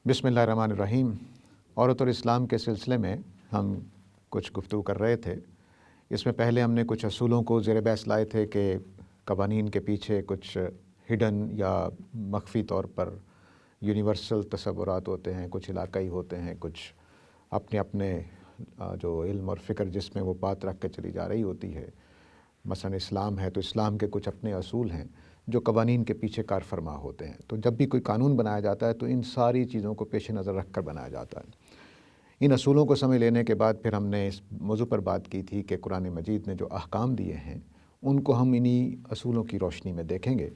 بسم اللہ الرحمن الرحیم۔ عورت اور اسلام کے سلسلے میں ہم کچھ گفتگو کر رہے تھے۔ اس میں پہلے ہم نے کچھ اصولوں کو زیر بحث لائے تھے کہ قوانین کے پیچھے کچھ ہڈن یا مخفی طور پر یونیورسل تصورات ہوتے ہیں، کچھ علاقائی ہوتے ہیں، کچھ اپنے اپنے جو علم اور فکر جس میں وہ بات رکھ کے چلی جا رہی ہوتی ہے۔ مثلا اسلام ہے تو اسلام کے کچھ اپنے اصول ہیں جو قوانین کے پیچھے کار فرما ہوتے ہیں۔ تو جب بھی کوئی قانون بنایا جاتا ہے تو ان ساری چیزوں کو پیش نظر رکھ کر بنایا جاتا ہے۔ ان اصولوں کو سمجھ لینے کے بعد پھر ہم نے اس موضوع پر بات کی تھی کہ قرآن مجید نے جو احکام دیے ہیں ان کو ہم انہی اصولوں کی روشنی میں دیکھیں گے۔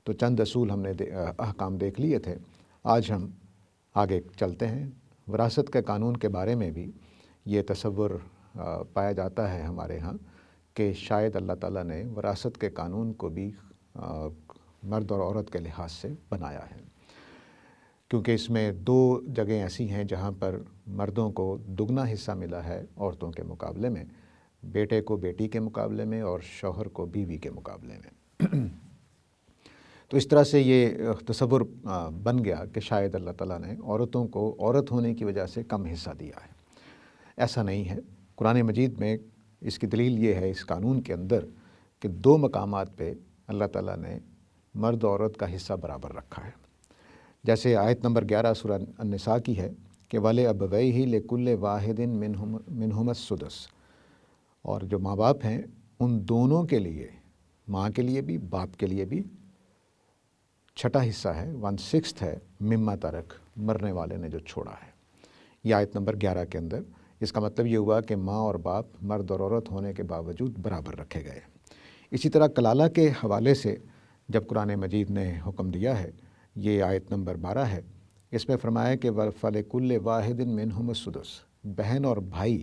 تو چند اصول ہم نے احکام دیکھ لیے تھے۔ آج ہم آگے چلتے ہیں۔ وراثت کے قانون کے بارے میں بھی یہ تصور پایا جاتا ہے ہمارے ہاں کہ شاید اللہ تعالیٰ نے وراثت کے قانون کو بھی مرد اور عورت کے لحاظ سے بنایا ہے، کیونکہ اس میں دو جگہیں ایسی ہیں جہاں پر مردوں کو دگنا حصہ ملا ہے عورتوں کے مقابلے میں، بیٹے کو بیٹی کے مقابلے میں اور شوہر کو بیوی کے مقابلے میں۔ تو اس طرح سے یہ تصور بن گیا کہ شاید اللہ تعالیٰ نے عورتوں کو عورت ہونے کی وجہ سے کم حصہ دیا ہے۔ ایسا نہیں ہے۔ قرآن مجید میں اس کی دلیل یہ ہے اس قانون کے اندر کہ دو مقامات پہ اللہ تعالیٰ نے مرد و عورت کا حصہ برابر رکھا ہے۔ جیسے آیت نمبر 11 سورہ النساء کی ہے کہ وَلِأَبَوَيْهِ لِكُلِّ وَاحِدٍ مِّنْهُمَا السُّدُسُ، اور جو ماں باپ ہیں ان دونوں کے لیے، ماں کے لیے بھی باپ کے لیے بھی چھٹا حصہ ہے، 1/6 ہے، مما ترک، مرنے والے نے جو چھوڑا ہے۔ یہ آیت نمبر 11 کے اندر اس کا مطلب یہ ہوا کہ ماں اور باپ مرد اور عورت ہونے کے باوجود برابر رکھے گئے۔ اسی طرح کلالہ کے حوالے سے جب قرآن مجید نے حکم دیا ہے، یہ آیت نمبر 12 ہے، اس میں فرمایا کہ فَلِكُلِّ وَاحِدٍ مِّنْهُمُ السُّدُسُ، بہن اور بھائی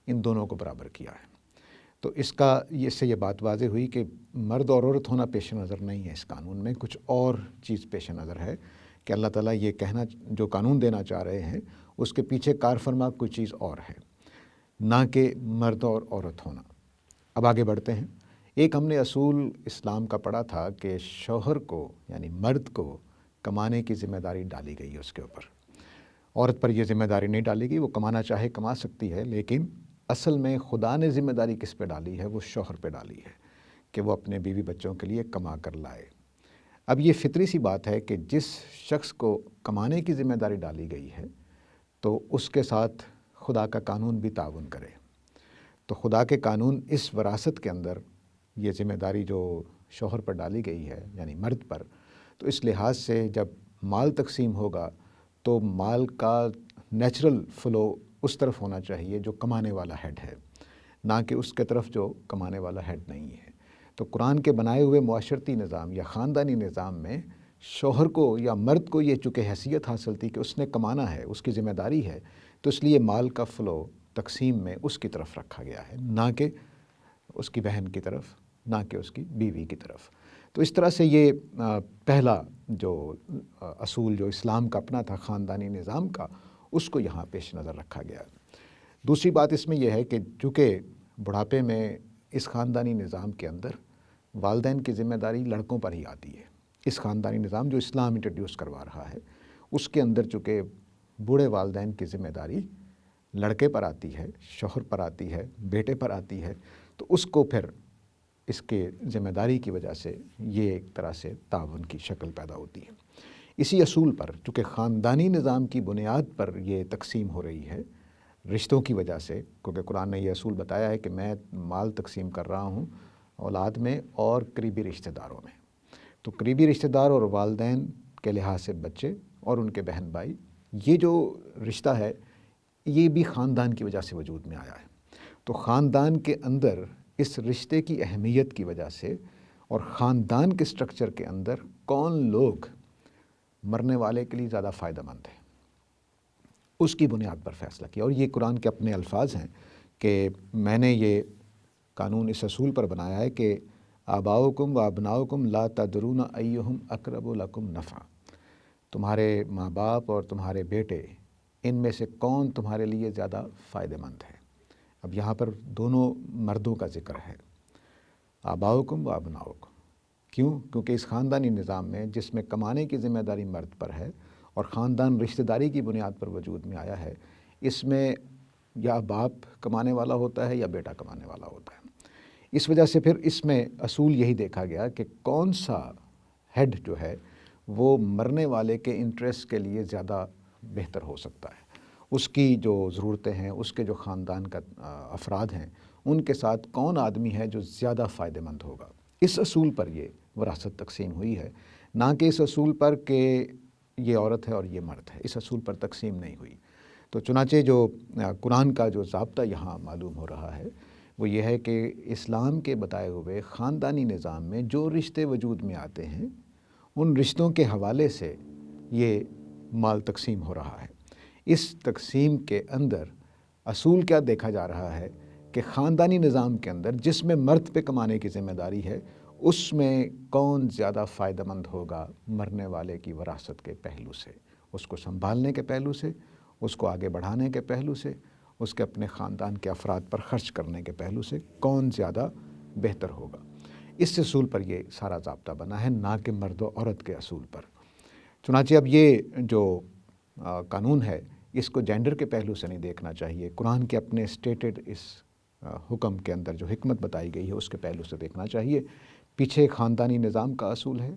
ان دونوں کو برابر کیا ہے۔ تو اس سے یہ بات واضح ہوئی کہ مرد اور عورت ہونا پیش نظر نہیں ہے، اس قانون میں کچھ اور چیز پیش نظر ہے کہ اللہ تعالیٰ یہ کہنا جو قانون دینا چاہ رہے ہیں اس کے پیچھے کار فرما کوئی چیز اور ہے، نہ کہ مرد اور عورت ہونا۔ اب آگے بڑھتے ہیں۔ ایک ہم نے اصول اسلام کا پڑھا تھا کہ شوہر کو یعنی مرد کو کمانے کی ذمہ داری ڈالی گئی ہے اس کے اوپر۔ عورت پر یہ ذمہ داری نہیں ڈالی گئی، وہ کمانا چاہے کما سکتی ہے، لیکن اصل میں خدا نے ذمہ داری کس پہ ڈالی ہے؟ وہ شوہر پہ ڈالی ہے کہ وہ اپنے بیوی بچوں کے لیے کما کر لائے۔ اب یہ فطری سی بات ہے کہ جس شخص کو کمانے کی ذمہ داری ڈالی گئی ہے تو اس کے ساتھ خدا کا قانون بھی تعاون کرے۔ تو خدا کے قانون اس وراثت کے اندر یہ ذمہ داری جو شوہر پر ڈالی گئی ہے یعنی مرد پر، تو اس لحاظ سے جب مال تقسیم ہوگا تو مال کا نیچرل فلو اس طرف ہونا چاہیے جو کمانے والا ہیڈ ہے، نہ کہ اس کے طرف جو کمانے والا ہیڈ نہیں ہے۔ تو قرآن کے بنائے ہوئے معاشرتی نظام یا خاندانی نظام میں شوہر کو یا مرد کو یہ چونکہ حیثیت حاصل تھی کہ اس نے کمانا ہے، اس کی ذمہ داری ہے، تو اس لیے مال کا فلو تقسیم میں اس کی طرف رکھا گیا ہے، نہ کہ اس کی بہن کی طرف، نہ کہ اس کی بیوی کی طرف۔ تو اس طرح سے یہ پہلا جو اصول جو اسلام کا اپنا تھا خاندانی نظام کا، اس کو یہاں پیش نظر رکھا گیا۔ دوسری بات اس میں یہ ہے کہ چونکہ بڑھاپے میں اس خاندانی نظام کے اندر والدین کی ذمہ داری لڑکوں پر ہی آتی ہے۔ اس خاندانی نظام جو اسلام انٹروڈیوس کروا رہا ہے اس کے اندر چونکہ بوڑھے والدین کی ذمہ داری لڑکے پر آتی ہے، شوہر پر آتی ہے، بیٹے پر آتی ہے، تو اس کو پھر اس کے ذمہ داری کی وجہ سے یہ ایک طرح سے تعاون کی شکل پیدا ہوتی ہے۔ اسی اصول پر چونکہ خاندانی نظام کی بنیاد پر یہ تقسیم ہو رہی ہے رشتوں کی وجہ سے، کیونکہ قرآن نے یہ اصول بتایا ہے کہ میں مال تقسیم کر رہا ہوں اولاد میں اور قریبی رشتہ داروں میں، تو قریبی رشتہ دار اور والدین کے لحاظ سے بچے اور ان کے بہن بھائی، یہ جو رشتہ ہے یہ بھی خاندان کی وجہ سے وجود میں آیا ہے۔ تو خاندان کے اندر اس رشتے کی اہمیت کی وجہ سے اور خاندان کے سٹرکچر کے اندر کون لوگ مرنے والے کے لیے زیادہ فائدہ مند ہیں، اس کی بنیاد پر فیصلہ کیا۔ اور یہ قرآن کے اپنے الفاظ ہیں کہ میں نے یہ قانون اس اصول پر بنایا ہے کہ آباؤکم و ابناؤکم لا تدرون ایہم اقرب لکم نفعا، تمہارے ماں باپ اور تمہارے بیٹے ان میں سے کون تمہارے لیے زیادہ فائدہ مند ہے۔ اب یہاں پر دونوں مردوں کا ذکر ہے، آباؤکم و ابناؤکم۔ کیوں؟ کیونکہ اس خاندانی نظام میں جس میں کمانے کی ذمہ داری مرد پر ہے اور خاندان رشتہ داری کی بنیاد پر وجود میں آیا ہے، اس میں یا باپ کمانے والا ہوتا ہے یا بیٹا کمانے والا ہوتا ہے۔ اس وجہ سے پھر اس میں اصول یہی دیکھا گیا کہ کون سا ہیڈ جو ہے وہ مرنے والے کے انٹرسٹ کے لیے زیادہ بہتر ہو سکتا ہے، اس کی جو ضرورتیں ہیں، اس کے جو خاندان کا افراد ہیں، ان کے ساتھ کون آدمی ہے جو زیادہ فائدہ مند ہوگا۔ اس اصول پر یہ وراثت تقسیم ہوئی ہے، نہ کہ اس اصول پر کہ یہ عورت ہے اور یہ مرد ہے، اس اصول پر تقسیم نہیں ہوئی۔ تو چنانچہ جو قرآن کا جو ضابطہ یہاں معلوم ہو رہا ہے وہ یہ ہے کہ اسلام کے بتائے ہوئے خاندانی نظام میں جو رشتے وجود میں آتے ہیں ان رشتوں کے حوالے سے یہ مال تقسیم ہو رہا ہے۔ اس تقسیم کے اندر اصول کیا دیکھا جا رہا ہے کہ خاندانی نظام کے اندر جس میں مرد پہ کمانے کی ذمہ داری ہے اس میں کون زیادہ فائدہ مند ہوگا مرنے والے کی وراثت کے پہلو سے، اس کو سنبھالنے کے پہلو سے، اس کو آگے بڑھانے کے پہلو سے، اس کے اپنے خاندان کے افراد پر خرچ کرنے کے پہلو سے کون زیادہ بہتر ہوگا۔ اس اصول پر یہ سارا ضابطہ بنا ہے، نہ کہ مرد و عورت کے اصول پر۔ چنانچہ اب یہ جو قانون ہے اس کو جینڈر کے پہلو سے نہیں دیکھنا چاہیے، قرآن کے اپنے اسٹیٹڈ اس حکم کے اندر جو حکمت بتائی گئی ہے اس کے پہلو سے دیکھنا چاہیے۔ پیچھے خاندانی نظام کا اصول ہے،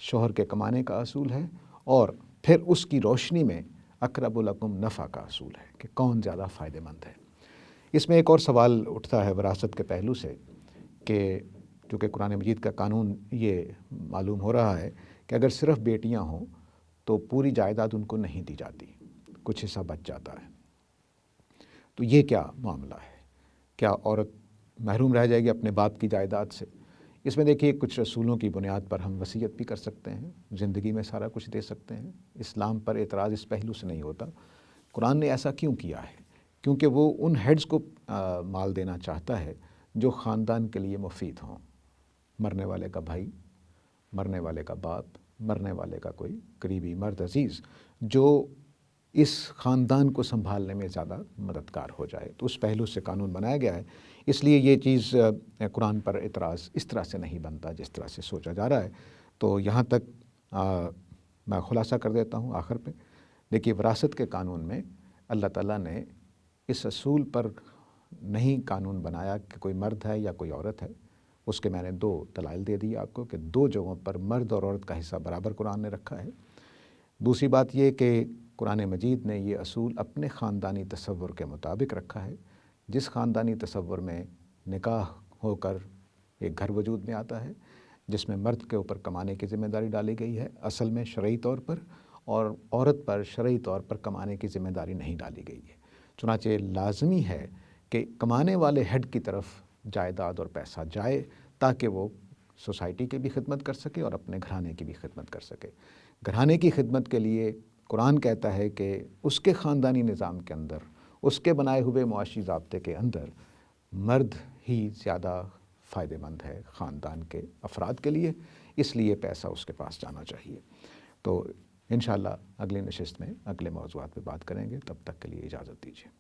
شوہر کے کمانے کا اصول ہے، اور پھر اس کی روشنی میں اقرب لکم نفع کا اصول ہے کہ کون زیادہ فائدہ مند ہے۔ اس میں ایک اور سوال اٹھتا ہے وراثت کے پہلو سے کہ چونکہ قرآن مجید کا قانون یہ معلوم ہو رہا ہے کہ اگر صرف بیٹیاں ہوں تو پوری جائیداد ان کو نہیں دی جاتی، کچھ حصہ بچ جاتا ہے، تو یہ کیا معاملہ ہے؟ کیا عورت محروم رہ جائے گی اپنے باپ کی جائیداد سے؟ اس میں دیکھیے کچھ رسولوں کی بنیاد پر ہم وصیت بھی کر سکتے ہیں، زندگی میں سارا کچھ دے سکتے ہیں، اسلام پر اعتراض اس پہلو سے نہیں ہوتا۔ قرآن نے ایسا کیوں کیا ہے؟ کیونکہ وہ ان ہیڈز کو مال دینا چاہتا ہے جو خاندان کے لیے مفید ہوں، مرنے والے کا بھائی، مرنے والے کا باپ، مرنے والے کا کوئی قریبی مرد عزیز جو اس خاندان کو سنبھالنے میں زیادہ مددگار ہو جائے، تو اس پہلو سے قانون بنایا گیا ہے۔ اس لیے یہ چیز قرآن پر اعتراض اس طرح سے نہیں بنتا جس طرح سے سوچا جا رہا ہے۔ تو یہاں تک میں خلاصہ کر دیتا ہوں آخر پہ۔ دیکھیے وراثت کے قانون میں اللہ تعالیٰ نے اس اصول پر نہیں قانون بنایا کہ کوئی مرد ہے یا کوئی عورت ہے، اس کے میں نے 2 دلائل دے دی آپ کو کہ 2 جگہوں پر مرد اور عورت کا حصہ برابر قرآن نے رکھا ہے۔ دوسری بات یہ کہ قرآن مجید نے یہ اصول اپنے خاندانی تصور کے مطابق رکھا ہے۔ جس خاندانی تصور میں نکاح ہو کر ایک گھر وجود میں آتا ہے جس میں مرد کے اوپر کمانے کی ذمہ داری ڈالی گئی ہے اصل میں شرعی طور پر، اور عورت پر شرعی طور پر کمانے کی ذمہ داری نہیں ڈالی گئی ہے، چنانچہ لازمی ہے کہ کمانے والے ہیڈ کی طرف جائیداد اور پیسہ جائے تاکہ وہ سوسائٹی کی بھی خدمت کر سکے اور اپنے گھرانے کی بھی خدمت کر سکے۔ گھرانے کی خدمت کے لیے قرآن کہتا ہے کہ اس کے خاندانی نظام کے اندر، اس کے بنائے ہوئے معاشی ضابطے کے اندر مرد ہی زیادہ فائدہ مند ہے خاندان کے افراد کے لیے، اس لیے پیسہ اس کے پاس جانا چاہیے۔ تو انشاءاللہ اگلی نشست میں اگلے موضوعات پہ بات کریں گے، تب تک کے لیے اجازت دیجیے۔